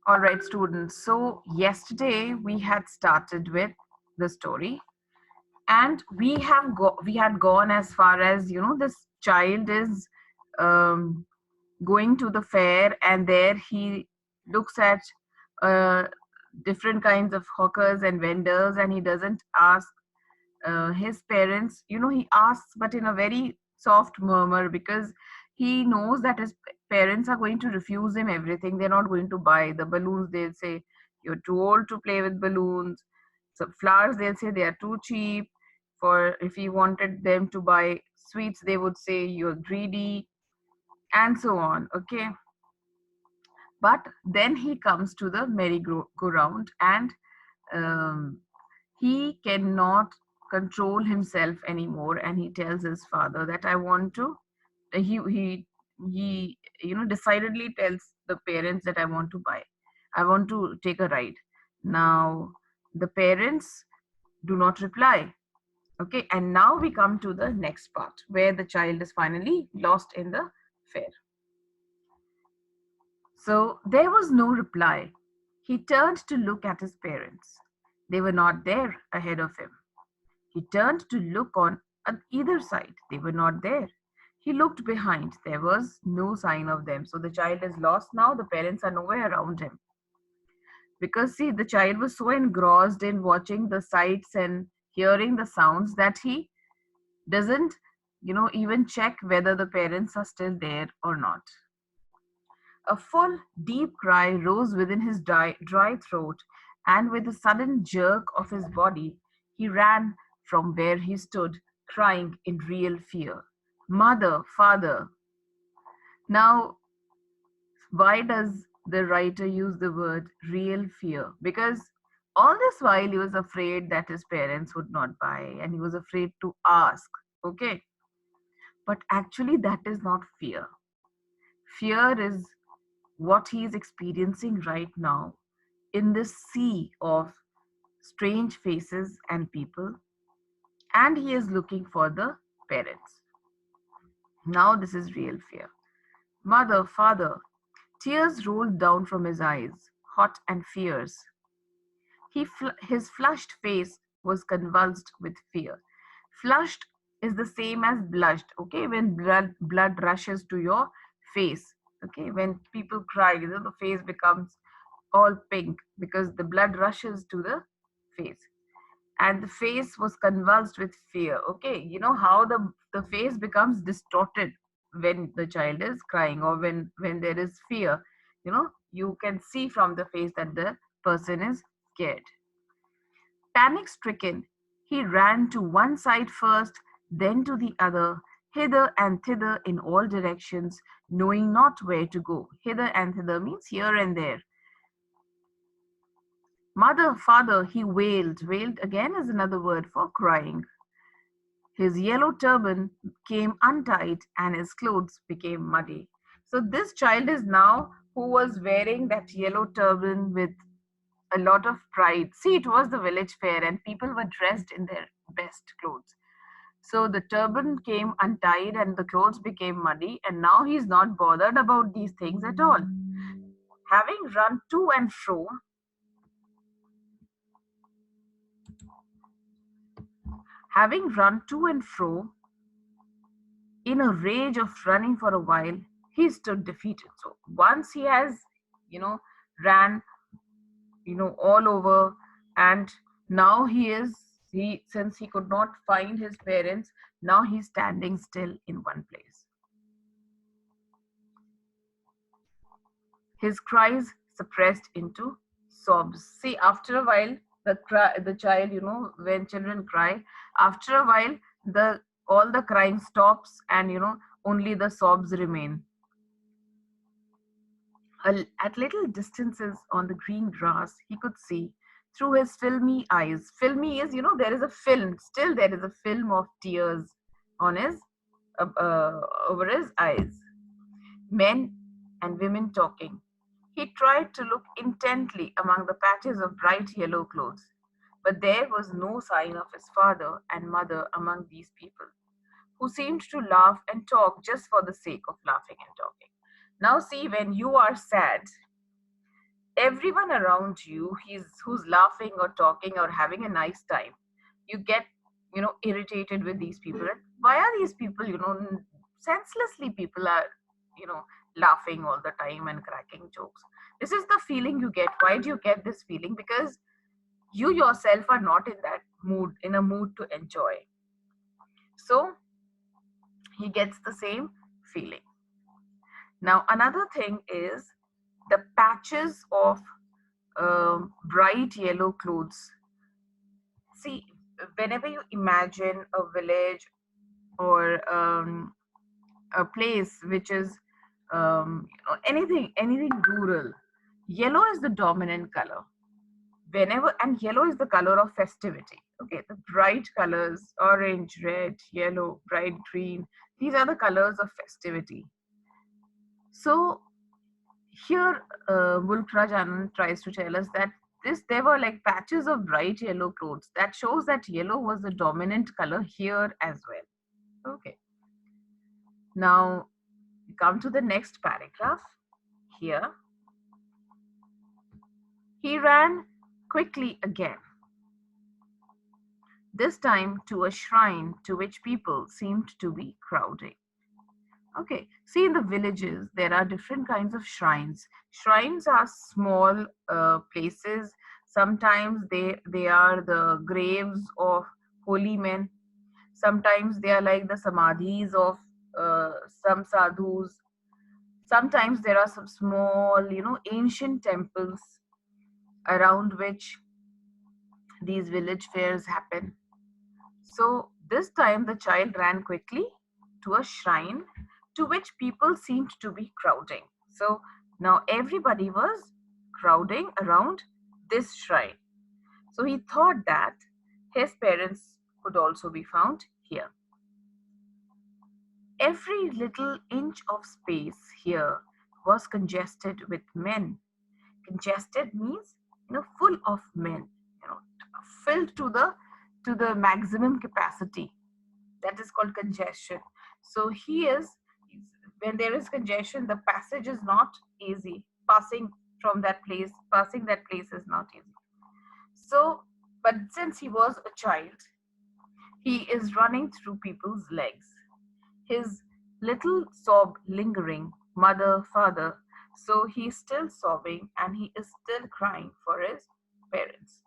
All right, students. So yesterday we had started with the story, and we had gone as far as this child is um, going to the fair, and there he looks at uh, different kinds of hawkers and vendors, and he doesn't ask his parents. He asks, but in a very soft murmur, because he knows that his parents are going to refuse him everything. They're not going to buy the balloons. They'll say, you're too old to play with balloons. So flowers, they'll say they are too cheap. For if he wanted them to buy sweets, they would say you're greedy, and so on. Okay. But then he comes to the merry-go-round, and um, he cannot control himself anymore, and he tells his father that I want to he decidedly tells the parents that I want to take a ride. Now the parents do not reply. Okay, and now we come to the next part where the child is finally lost in the fair. So there was no reply. He turned to look at his parents. They were not there ahead of him. He turned to look on either side. They were not there. He looked behind. There was no sign of them. So the child is lost now. The parents are nowhere around him. Because, see, the child was so engrossed in watching the sights and hearing the sounds that he doesn't, even check whether the parents are still there or not. A full, deep cry rose within his dry throat, and with a sudden jerk of his body, he ran from where he stood, crying in real fear. Mother, father. Now, why does the writer use the word real fear? Because all this while he was afraid that his parents would not buy, and he was afraid to ask. Okay. But actually, that is not fear. Fear is what he is experiencing right now in this sea of strange faces and people, and he is looking for the parents. Now, this is real fear. Mother, father, tears rolled down from his eyes, hot and fierce. His flushed face was convulsed with fear. Flushed is the same as blushed, okay? When blood rushes to your face, okay? When people cry, the face becomes all pink because the blood rushes to the face. And the face was convulsed with fear. Okay, you know how the face becomes distorted when the child is crying, or when there is fear. You can see from the face that the person is scared. Panic stricken, he ran to one side first, then to the other, hither and thither in all directions, knowing not where to go. Hither and thither means here and there. Mother, father, he wailed. Wailed again is another word for crying. His yellow turban came untied and his clothes became muddy. So this child is now who was wearing that yellow turban with a lot of pride. See, it was the village fair and people were dressed in their best clothes. So the turban came untied and the clothes became muddy, and now he's not bothered about these things at all. Having run to and fro, having run to and fro in a rage of running for a while, he stood defeated. So once he has, you know, ran, all over, and now since he could not find his parents, now he's standing still in one place. His cries suppressed into sobs. See, after a while, the child, when children cry, after a while, the all the crying stops, and only the sobs remain. At little distances on the green grass, he could see through his filmy eyes. Filmy is, there is a film, still there is a film of tears on his, over his eyes. Men and women talking. He tried to look intently among the patches of bright yellow clothes, but there was no sign of his father and mother among these people, who seemed to laugh and talk just for the sake of laughing and talking. Now, see, when you are sad, everyone around you, who's laughing or talking or having a nice time, you get, irritated with these people. And why are these people, senselessly people are, you know laughing all the time and cracking jokes? This is the feeling you get. Why do you get this feeling? Because you yourself are not in a mood to enjoy. So he gets the same feeling. Now another thing is the patches of bright yellow clothes. See, whenever you imagine a village or a place which is anything rural, yellow is the dominant color. Whenever, and yellow is the color of festivity. Okay, the bright colors, orange, red, yellow, bright green, these are the colors of festivity. So here, Mulkraj Anand tries to tell us that there were like patches of bright yellow clothes. That shows that yellow was the dominant color here as well. Okay. Now we come to the next paragraph. Here, he ran quickly again, this time to a shrine to which people seemed to be crowding. Okay, see, in the villages, there are different kinds of shrines. Shrines are small places. Sometimes they are the graves of holy men. Sometimes they are like the samadhis of some sadhus. Sometimes there are some small, ancient temples around which these village fairs happen. So this time the child ran quickly to a shrine to which people seemed to be crowding. So now everybody was crowding around this shrine. So he thought that his parents could also be found here. Every little inch of space here was congested with men. Congested means, full of men, filled to the maximum capacity. That is called congestion. So when there is congestion, the passage is not easy. Passing that place is not easy. So, but since he was a child, he is running through people's legs, his little sob lingering, mother, father. So he's still sobbing and he is still crying for his parents.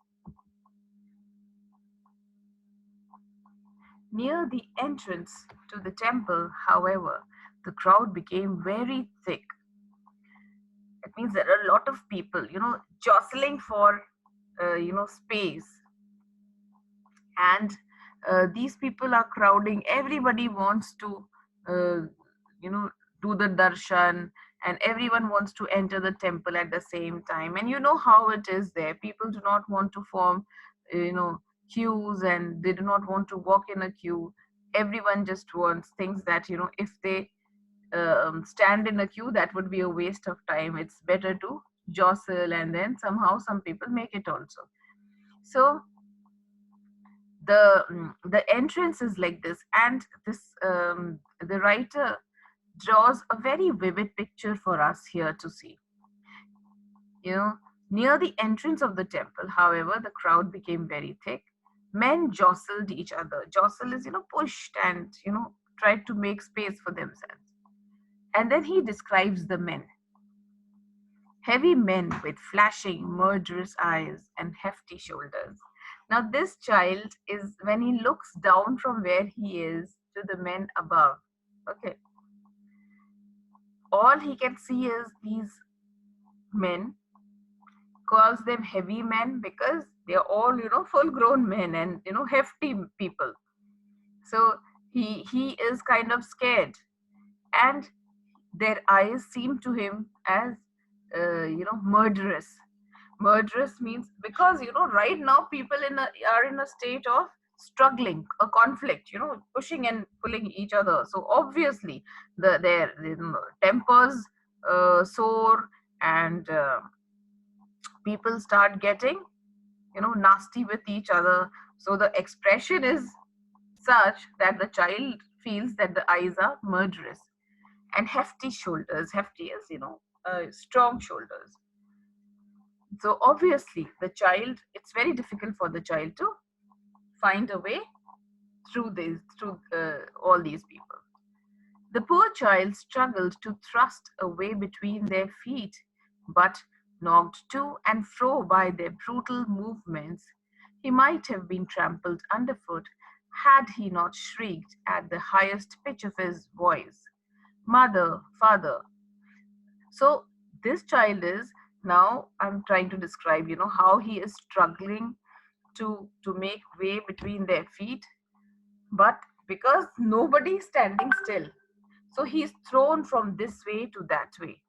Near the entrance to the temple, however, the crowd became very thick. It means there are a lot of people, jostling for, space. And these people are crowding. Everybody wants to, uh, you know, do the darshan, and everyone wants to enter the temple at the same time. And you know how it is there. People do not want to form, queues, and they do not want to walk in a queue. Everyone just wants things that, if they stand in a queue, that would be a waste of time. It's better to jostle, and then somehow some people make it also. So the entrance is like this, and this the writer draws a very vivid picture for us here to see. You know, near the entrance of the temple, however, the crowd became very thick. Men jostled each other. Jostle is, pushed and, tried to make space for themselves. And then he describes the men. Heavy men with flashing, murderous eyes and hefty shoulders. Now, this child is, when he looks down from where he is to the men above, okay, all he can see is these men, calls them heavy men because they are all, full grown men and, hefty people. So he is kind of scared, and their eyes seem to him as, murderous. Murderous means because, right now people are in a state of struggling, a conflict, pushing and pulling each other. So obviously their, tempers soar, and people start getting, nasty with each other. So the expression is such that the child feels that the eyes are murderous. And hefty shoulders, hefty is, strong shoulders. So obviously, the child, it's very difficult for the child to find a way through all these people. The poor child struggled to thrust a way between their feet, but knocked to and fro by their brutal movements, he might have been trampled underfoot had he not shrieked at the highest pitch of his voice, "Mother, father." So this child is, now I'm trying to describe, how he is struggling to make way between their feet, but because nobody is standing still, so he's thrown from this way to that way.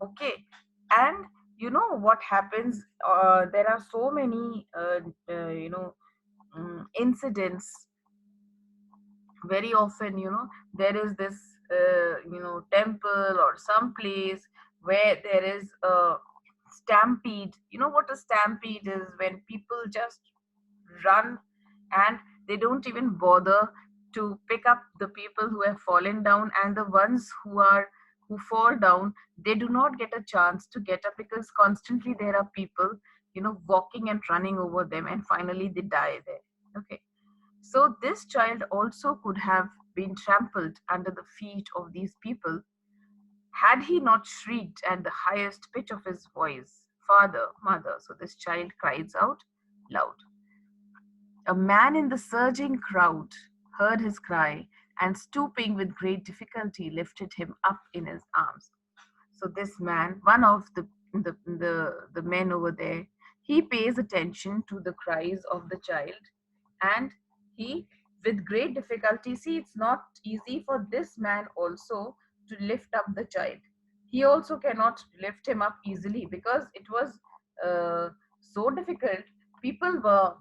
Okay. And you know what happens, there are so many incidents. Very often, there is this temple or some place where there is a stampede. You know what a stampede is? When people just run, and they don't even bother to pick up the people who have fallen down, and the ones who fall down, they do not get a chance to get up because constantly there are people walking and running over them, and finally they die there. Okay. So this child also could have been trampled under the feet of these people had he not shrieked at the highest pitch of his voice, "Father, mother." So this child cries out loud. A man in the surging crowd heard his cry, and stooping with great difficulty lifted him up in his arms. So this man, one of the men over there, he pays attention to the cries of the child, and he, with great difficulty, see, it's not easy for this man also to lift up the child. He also cannot lift him up easily because it was uh, so difficult. People were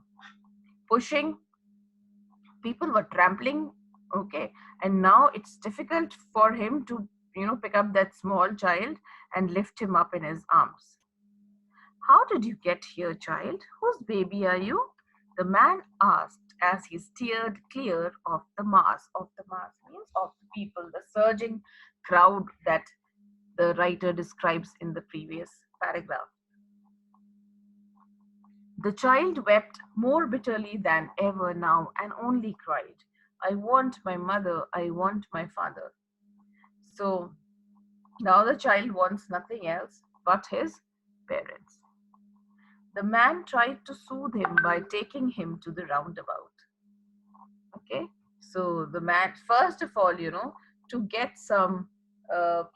pushing, people were trampling. Okay. And now it's difficult for him to pick up that small child and lift him up in his arms. "How did you get here, child? Whose baby are you?" the man asked as he steered clear of the mass. Of the mass means of the people, the surging crowd that the writer describes in the previous paragraph. The child wept more bitterly than ever now and only cried, "I want my mother, I want my father." So now the child wants nothing else but his parents. The man tried to soothe him by taking him to the roundabout. Okay. So the man, first of all, to get some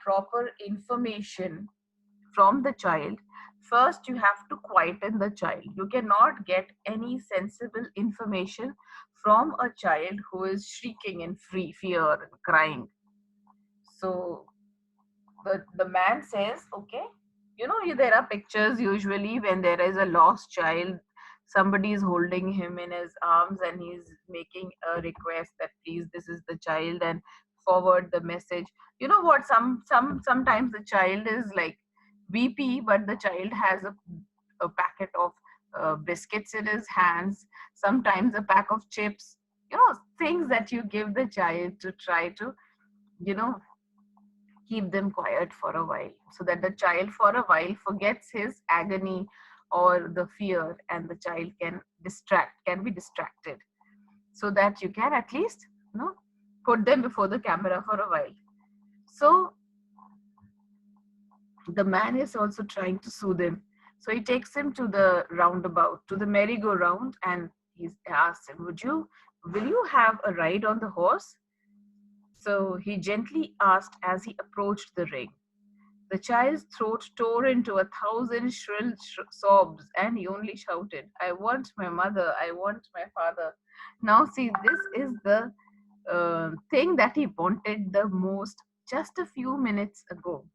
proper information from the child, first you have to quieten the child. You cannot get any sensible information from a child who is shrieking in free fear and crying. So the man says, okay, there are pictures usually when there is a lost child, somebody is holding him in his arms and he's making a request that please, this is the child, and forward the message. You know what, sometimes the child is like BP, but the child has a packet of biscuits in his hands, sometimes a pack of chips, things that you give the child to try to you know keep them quiet for a while, so that the child for a while forgets his agony or the fear, and the child can be distracted, so that you can at least put them before the camera for a while. So the man is also trying to soothe him, so he takes him to the roundabout, to the merry-go-round, and he asks him, will you have a ride on the horse? So he gently asked as he approached the ring. The child's throat tore into 1,000 shrill sobs, and he only shouted, "I want my mother, I want my father." Now, see, this is the thing that he wanted the most just a few minutes ago.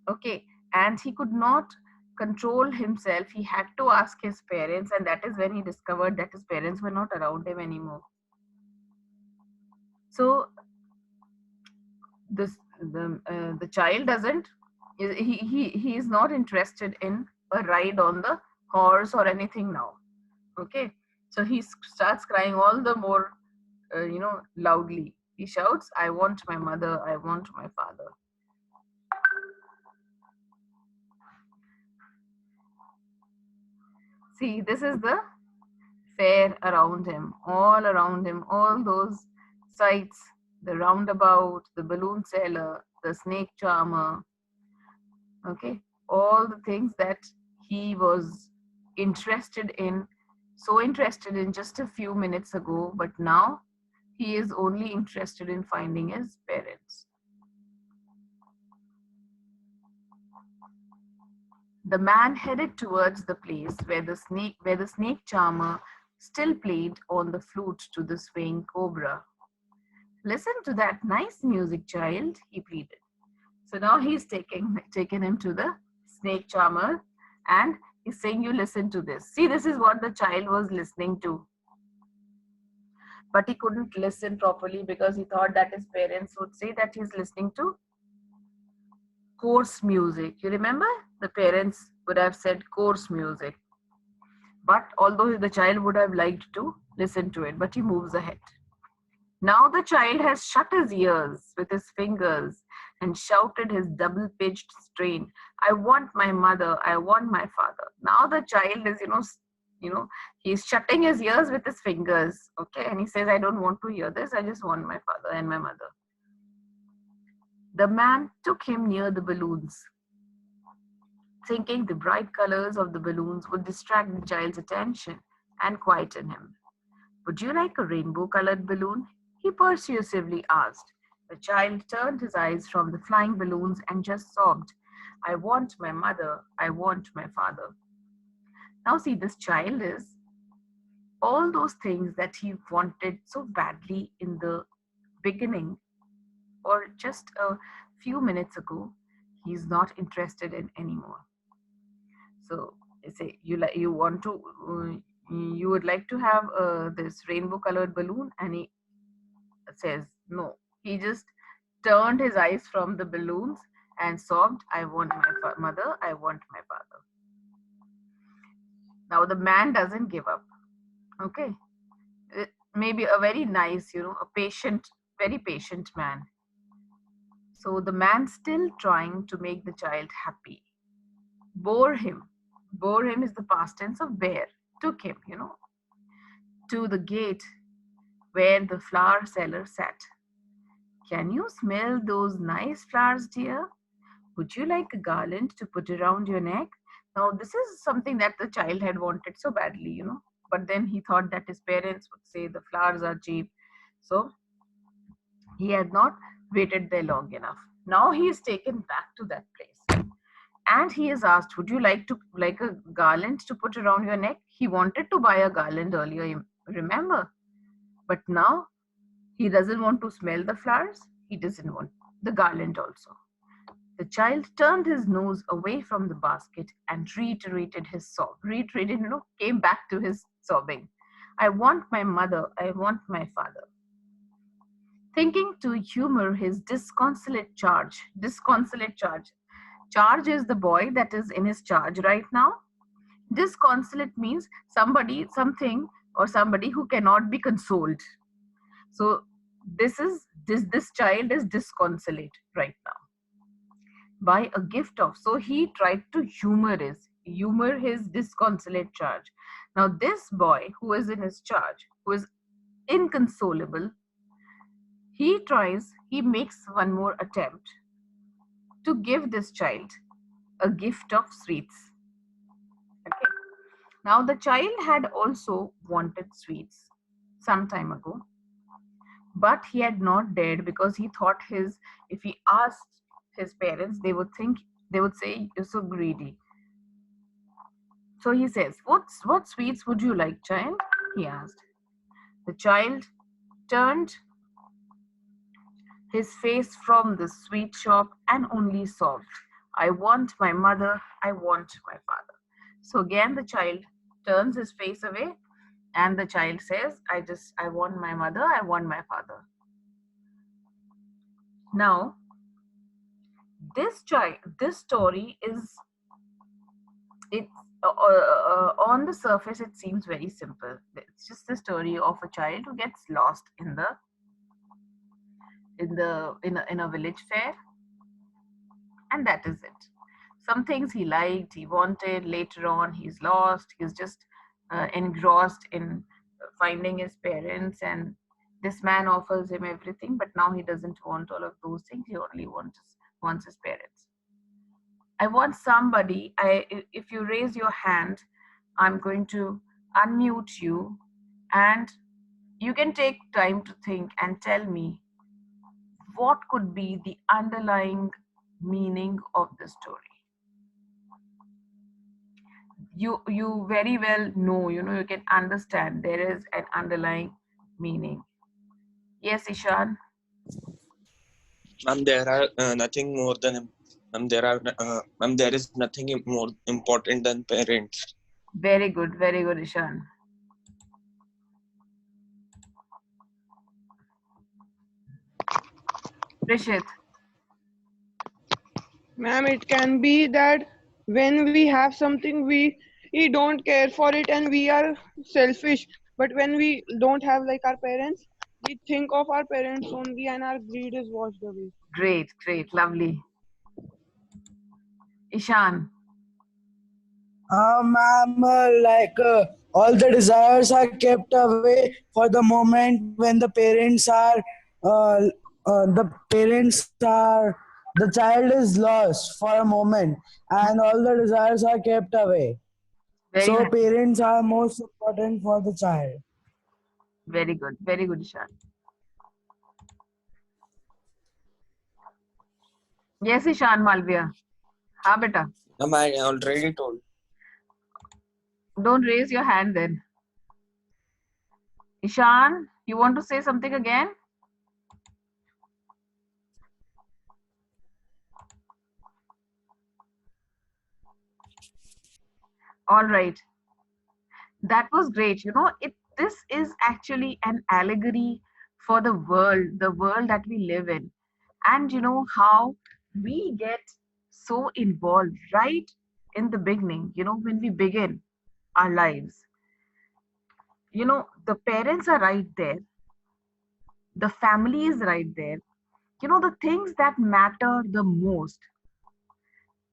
Okay. And he could not control himself. He had to ask his parents, and that is when he discovered that his parents were not around him anymore. So, this the child doesn't he is not interested in a ride on the horse or anything now. Okay. So he starts crying all the more loudly. He shouts, "I want my mother, I want my father." See, this is the fair around him, all those sights, the roundabout, the balloon seller, the snake charmer, okay, all the things that he was interested in, so interested in just a few minutes ago, but now he is only interested in finding his parents. The man headed towards the place where the snake charmer still played on the flute to the swaying cobra. Listen to that nice music, child, he pleaded. So now he's taking him to the snake charmer and he's saying, you listen to this. See, this is what the child was listening to. But he couldn't listen properly because he thought that his parents would say that he's listening to coarse music. You remember? The parents would have said coarse music. But although the child would have liked to listen to it, but he moves ahead. Now the child has shut his ears with his fingers and shouted his double pitched strain, I want my mother, I want my father. Now the child is, he's shutting his ears with his fingers, okay? And he says, I don't want to hear this, I just want my father and my mother. The man took him near the balloons, thinking the bright colors of the balloons would distract the child's attention and quieten him. Would you like a rainbow-colored balloon? He persuasively asked. The child turned his eyes from the flying balloons and just sobbed, I want my mother, I want my father. Now see, this child is all those things that he wanted so badly in the beginning or just a few minutes ago, he's not interested in anymore. So say you want to you would like to have this rainbow colored balloon, and he says no. He just turned his eyes from the balloons and sobbed, I want my mother, I want my father. Now the man doesn't give up. Okay, maybe a very nice, a patient, very patient man. So the man still trying to make the child happy bore him. Bore him is the past tense of bear. Took him, to the gate where the flower seller sat. Can you smell those nice flowers, dear? Would you like a garland to put around your neck? Now, this is something that the child had wanted so badly, but then he thought that his parents would say the flowers are cheap. So he had not waited there long enough. Now he is taken back to that place. And he is asked, would you like a garland to put around your neck? He wanted to buy a garland earlier, you remember? But now he doesn't want to smell the flowers. He doesn't want the garland also. The child turned his nose away from the basket and reiterated his sob. Reiterated, came back to his sobbing. I want my mother. I want my father. Thinking to humor his disconsolate charge. Disconsolate charge. Charge is the boy that is in his charge right now. Disconsolate means somebody, something, or somebody who cannot be consoled. So this child is disconsolate right now. By a gift of, so he tried to humor his disconsolate charge. Now this boy who is in his charge, who is inconsolable, he makes one more attempt to give this child a gift of sweets. Okay. Now the child had also wanted sweets some time ago, but he had not dared because he thought if he asked his parents, they would say, you're so greedy. So he says, what sweets would you like, child? He asked. The child turned his face from the sweet shop and only sobbed, I want my mother, I want my father. So again, the child turns his face away and the child says, I want my mother, I want my father. Now, this story is, it's on the surface, it seems very simple. It's just the story of a child who gets lost in a village fair, and that is it. Some things he liked, he wanted, later on he's lost. He's just engrossed in finding his parents, and this man offers him everything, but now he doesn't want all of those things. He only wants his parents. I want somebody. If you raise your hand, I'm going to unmute you, and you can take time to think and tell me what could be the underlying meaning of the story. You very well know, you can understand there is an underlying meaning. Yes, Ishan. There are nothing more than there is nothing more important than parents. Very good, Ishan. Rishit. Ma'am, it can be that when we have something, we don't care for it and we are selfish. But when we don't have like our parents, we think of our parents only and our greed is washed away. Great, lovely. Ishan. Ma'am, all the desires are kept away for the moment when uh, the child is lost for a moment, and all the desires are kept away. Very So nice. parents are most important for the child. Very good, Ishan. Yes, Ishan Malvia. Ha beta. I already told. Don't raise your hand then. Ishan, you want to say something again? All right. That was great. This is actually an allegory for the world that we live in. And how we get so involved right in the beginning, when we begin our lives. The parents are right there, the family is right there. The things that matter the most.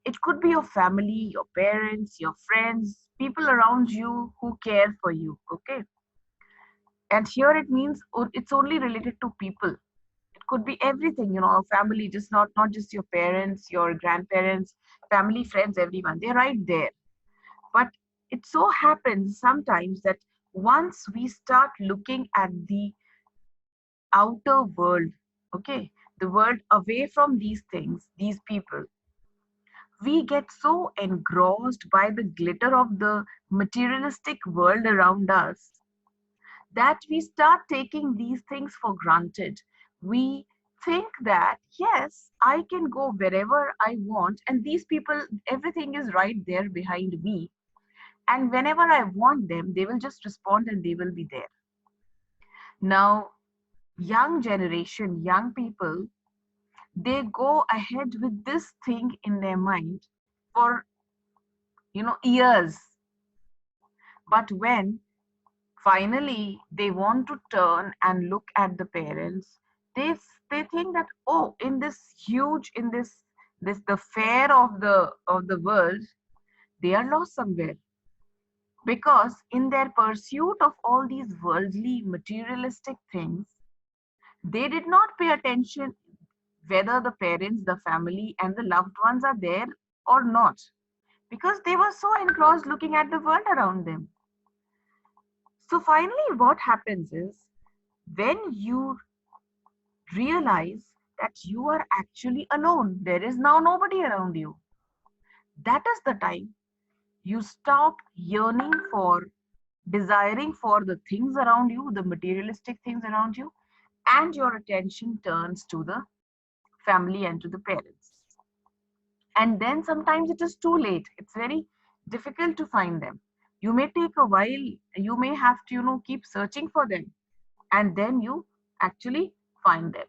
It could be your family, your parents, your friends, people around you who care for you. Okay. And here it means it's only related to people. It could be everything, family, just not just your parents, your grandparents, family, friends, everyone. They're right there. But it so happens sometimes that once we start looking at the outer world, okay, the world away from these things, these people, we get so engrossed by the glitter of the materialistic world around us that we start taking these things for granted. We think that, yes, I can go wherever I want, and these people, everything is right there behind me. And whenever I want them, they will just respond and they will be there. Now, young generation, young people, they go ahead with this thing in their mind for years. But when finally they want to turn and look at the parents, they think that, oh, in this huge, in this the fair of the world, they are lost somewhere, because in their pursuit of all these worldly materialistic things, they did not pay attention whether the parents, the family, and the loved ones are there or not, because they were so engrossed looking at the world around them. So finally what happens is, when you realize that you are actually alone, there is now nobody around you, that is the time you stop yearning for, desiring for the things around you, the materialistic things around you, and your attention turns to the family and to the parents. And then sometimes it is too late. It's very difficult to find them. You may take a while, you may have to, keep searching for them, and then you actually find them.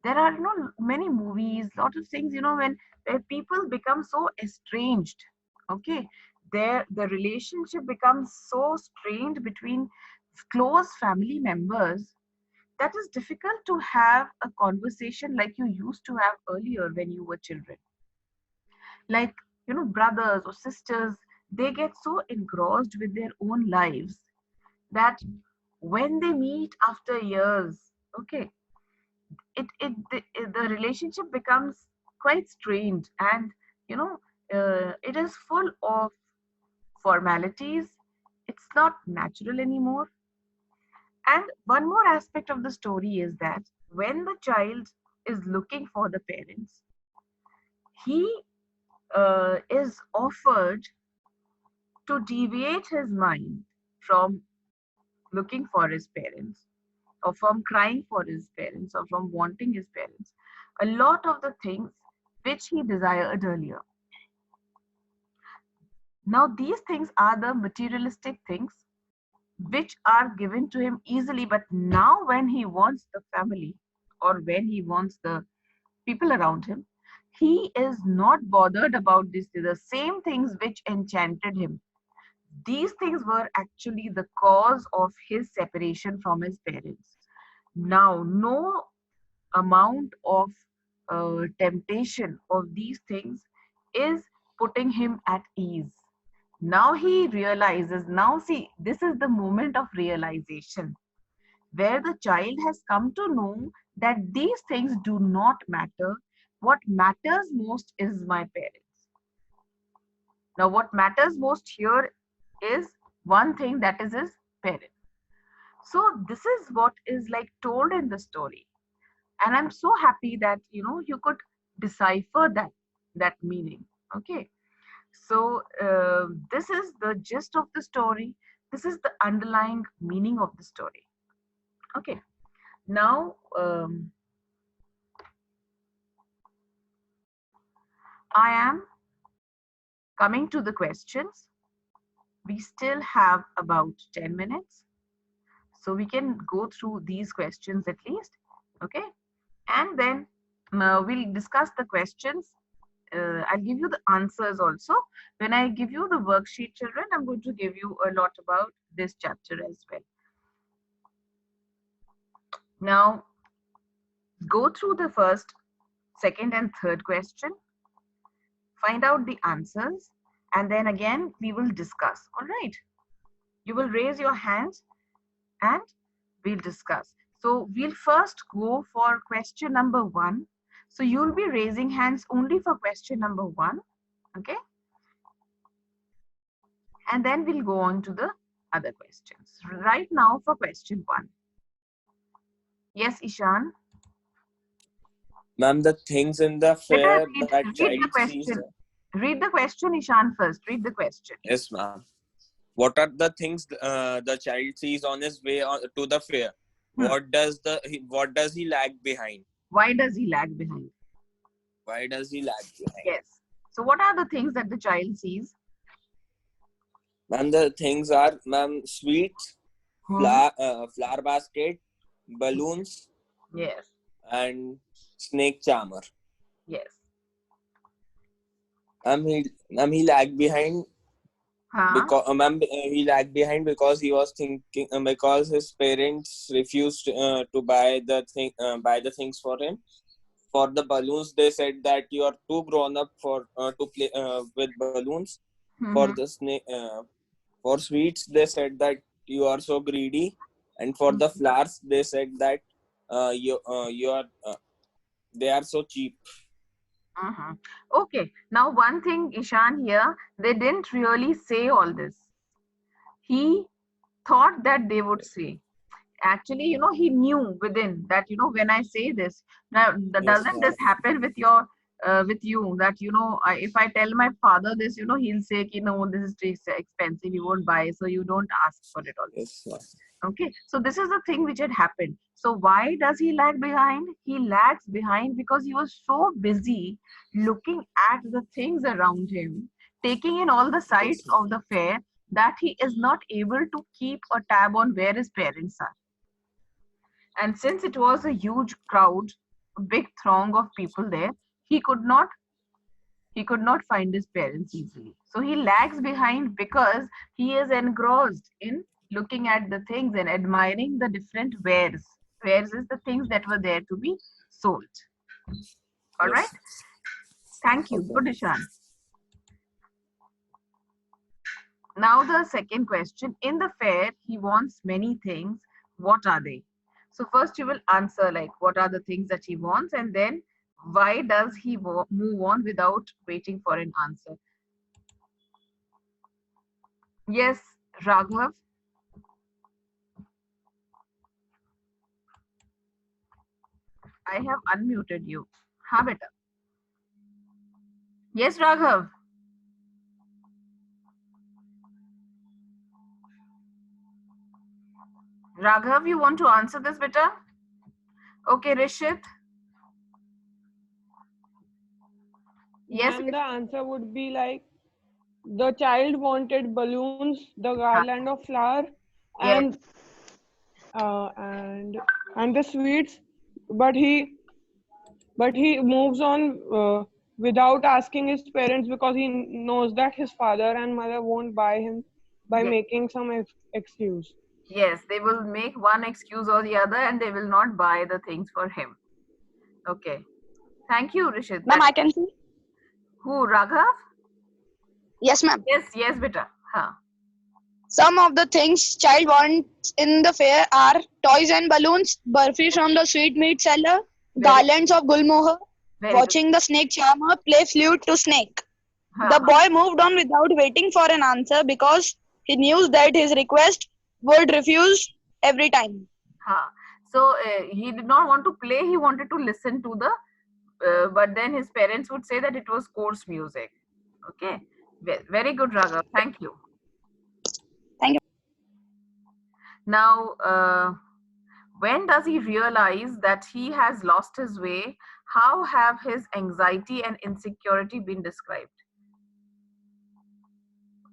There are many movies, lot of things, when where people become so estranged. Okay, the relationship becomes so strained between close family members, that is difficult to have a conversation like you used to have earlier when you were children. Like, brothers or sisters, they get so engrossed with their own lives that when they meet after years, okay, the relationship becomes quite strained, and you know it is full of formalities. It's not natural anymore. And one more aspect of the story is that when the child is looking for the parents, he is offered to deviate his mind from looking for his parents, or from crying for his parents, or from wanting his parents. A lot of the things which he desired earlier. Now, these things are the materialistic things which are given to him easily, but now when he wants the family, or when he wants the people around him, he is not bothered about this. The same things which enchanted him, these things were actually the cause of his separation from his parents. Now, no amount of temptation of these things is putting him at ease. Now he realizes, now see, this is the moment of realization where the child has come to know that these things do not matter. What matters most is my parents. Now, what matters most here is one thing, that is his parent. So, this is what is like told in the story. And I'm so happy that you could decipher that meaning. Okay. So, this is the gist of the story. This is the underlying meaning of the story. Okay. Now, I am coming to the questions. We still have about 10 minutes. So we can go through these questions at least. Okay. And then we'll discuss the questions. I'll give you the answers also. When I give you the worksheet, children, I'm going to give you a lot about this chapter as well. Now, go through the first, second, and third question. Find out the answers. And then again, we will discuss. All right. You will raise your hands and we'll discuss. So we'll first go for question number 1. So you'll be raising hands only for question number 1. Okay. And then we'll go on to the other questions. Right now for question 1. Yes, Ishan. Ma'am, the things in the Better fair that read the child sees. question. Read the question, Ishan, first. Read the question. Yes, ma'am. What are the things the child sees on his way to the fair? What does he lag behind? Why does he lag behind? Why does he lag behind? Yes. So what are the things that the child sees? Ma'am, the things are, ma'am, sweets, flower basket, balloons, Yes. and snake charmer. Yes. He lagged behind because he lagged behind because he was thinking because his parents refused to buy the things for him. For the balloons, they said that you are too grown up for to play with balloons. For the snake, for sweets, they said that you are so greedy, and for the flowers, they said that you are they are so cheap. Okay. Now, one thing, Ishan, here, they didn't really say all this. He thought that they would say. Actually, he knew within that, when I say this, now, Yes, doesn't ma'am. this happen with with you, that, if I tell my father this, he'll say, no, this is too expensive, he won't buy, so you don't ask for it also. Yes, ma'am. Okay, so this is the thing which had happened. So why does he lag behind? He lags behind because he was so busy looking at the things around him, taking in all the sights Yes, of the fair, that he is not able to keep a tab on where his parents are. And since it was a huge crowd, a big throng of people there, he could not find his parents easily. So he lags behind because he is engrossed in looking at the things and admiring the different wares. Wares is the things that were there to be sold. All right. yes. Thank you. Okay. Good, Ishan. Now the second question. In the fair, he wants many things. What are they? So first you will answer like what are the things that he wants, and then why does he move on without waiting for an answer? Yes, Raghav, I have unmuted you. Ha beta. Yes, Raghav. Raghav, you want to answer this beta? Okay, Rishit. Yes. Ma'am, the answer would be like the child wanted balloons, the garland of flower, Yes. and uh, and and the sweets, but he moves on without asking his parents because he knows that his father and mother won't buy him by Yes. making some excuse. Yes, they will make one excuse or the other and they will not buy the things for him. Okay. Thank you, Rishit. Ma'am, I can see. Who, Raghav? Yes, ma'am. Yes, beta. Huh. Some of the things child wants in the fair are toys and balloons, burfi from the sweetmeat seller, Very, garlands of gulmohar, very good. watching the snake charmer play flute to snake. Huh, The boy moved on without waiting for an answer because he knew that his request would refuse every time. huh. So he did not want to play, he wanted to listen to the, but then his parents would say that it was coarse music. Okay. Very good, Raghav. Thank you. Thank you. Now, when does he realize that he has lost his way? How have his anxiety and insecurity been described?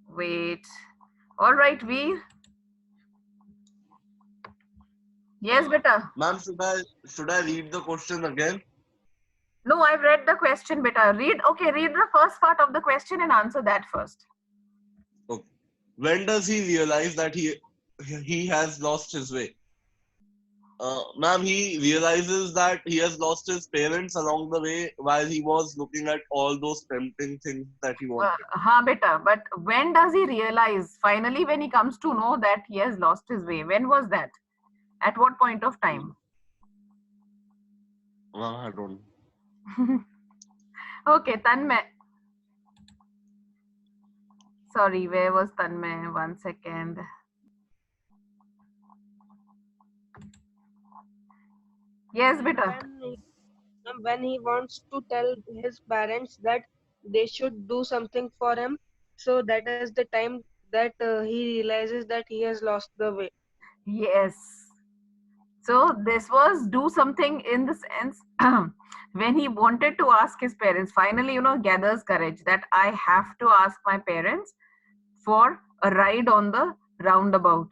Wait. All right, Veer. Yes, beta. Ma'am, should I read the question again? No, I've read the question, beta. Read the first part of the question and answer that first. Okay. When does he realize that he has lost his way? Ma'am, he realizes that he has lost his parents along the way while he was looking at all those tempting things that he wanted. Beta. But when does he realize? Finally, when he comes to know that he has lost his way. When was that? At what point of time? I don't. Okay, Tanmay. Sorry, where was Tanmay? 1 second. Yes, beta. When he wants to tell his parents that they should do something for him, so that is the time that he realizes that he has lost the way. Yes. So this was do something in the sense when he wanted to ask his parents, finally, gathers courage that I have to ask my parents for a ride on the roundabout.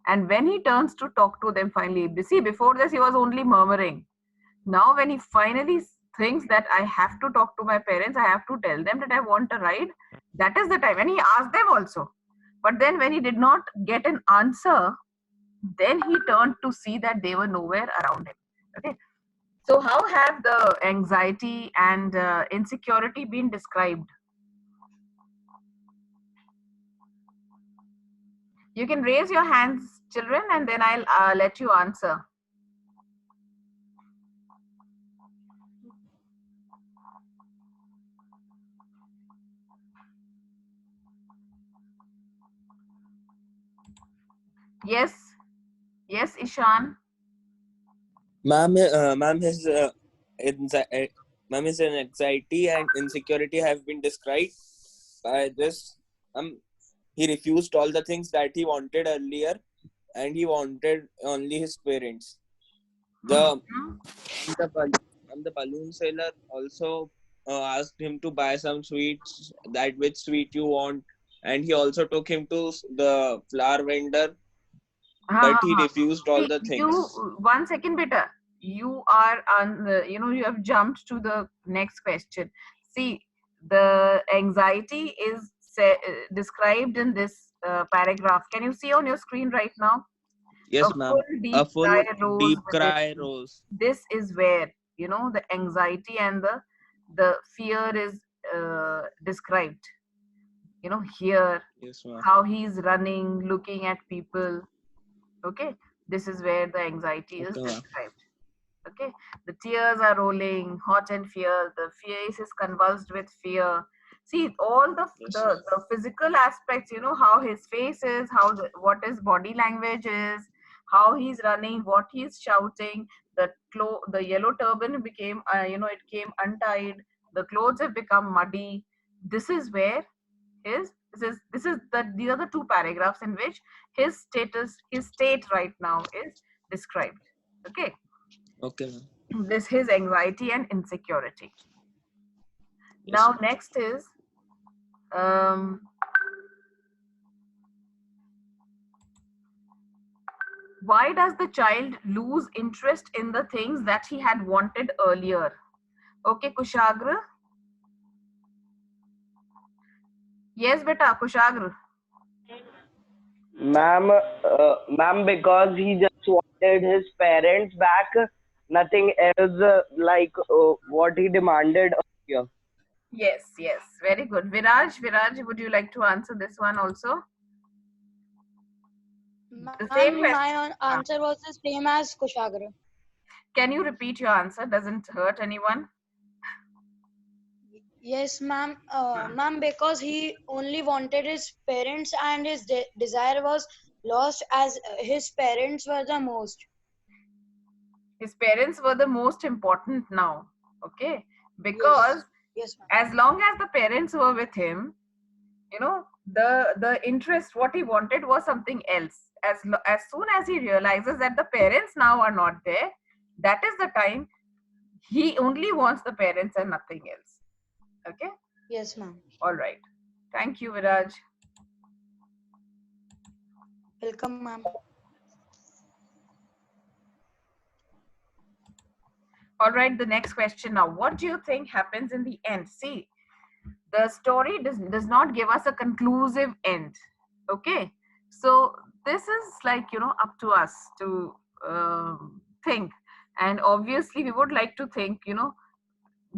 And when he turns to talk to them finally, see, before this he was only murmuring. Now when he finally thinks that I have to talk to my parents, I have to tell them that I want a ride, that is the time. And he asked them also. But then when he did not get an answer, then he turned to see that they were nowhere around him. Okay. So how have the anxiety and insecurity been described? You can raise your hands, children, and then I'll let you answer. Yes, Ishan. Ma'am, his anxiety and insecurity have been described by this. He refused all the things that he wanted earlier, and he wanted only his parents. The the balloon seller also asked him to buy some sweets. That which sweet you want, and he also took him to the flower vendor, but he refused all See, the you things. 1 second, beta. You are you have jumped to the next question. See, the anxiety is described in this paragraph. Can you see on your screen right now? A Yes, ma'am. full deep A full cry rose deep within cry me. rose. This is where the anxiety and the fear is described. here, Yes, ma'am. how he's running, looking at people. Okay, this is where the anxiety is Okay, ma'am. described. Okay, the tears are rolling, hot and fear. The face is convulsed with fear. See all the Yes, the, ma'am. the physical aspects. How his face is, what his body language is, how he's running, what he's shouting. The yellow turban became, it came untied. The clothes have become muddy. This is where these are the two paragraphs in which his state right now is described. Okay, Okay, ma'am. this his anxiety and insecurity. Yes, Now ma'am. next is, um, why does the child lose interest in the things that he had wanted earlier? Okay, Kushagra. Yes, beta, Kushagra. Ma'am, because he just wanted his parents back, nothing else what he demanded earlier. Yes, very good. Viraj, would you like to answer this one also? The Ma'am, same my question. answer was the same as Kushagra. Can you repeat your answer? Doesn't hurt anyone. Yes, ma'am. Ma'am, because he only wanted his parents and his desire was lost as his parents were the most. His parents were the most important now. Okay, because Yes. Yes, ma'am. as long as the parents were with him, the interest, what he wanted was something else. As soon as he realizes that the parents now are not there, that is the time he only wants the parents and nothing else. Okay, Yes, ma'am. all right. Thank you, Viraj. Welcome, ma'am. All right, the next question now. What do you think happens in the end? See, the story does not give us a conclusive end. Okay, so this is like, up to us to think. And obviously we would like to think,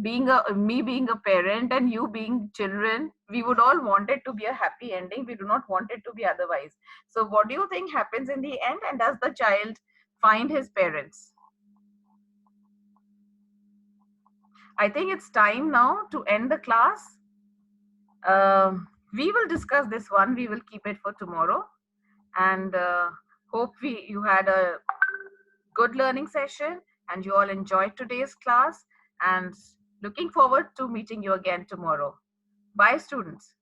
being a parent and you being children, we would all want it to be a happy ending. We do not want it to be otherwise. So what do you think happens in the end, and does the child find his parents? I think it's time now to end the class. We will discuss this one. We will keep it for tomorrow, and hope you had a good learning session and you all enjoyed today's class. And looking forward to meeting you again tomorrow. Bye, students.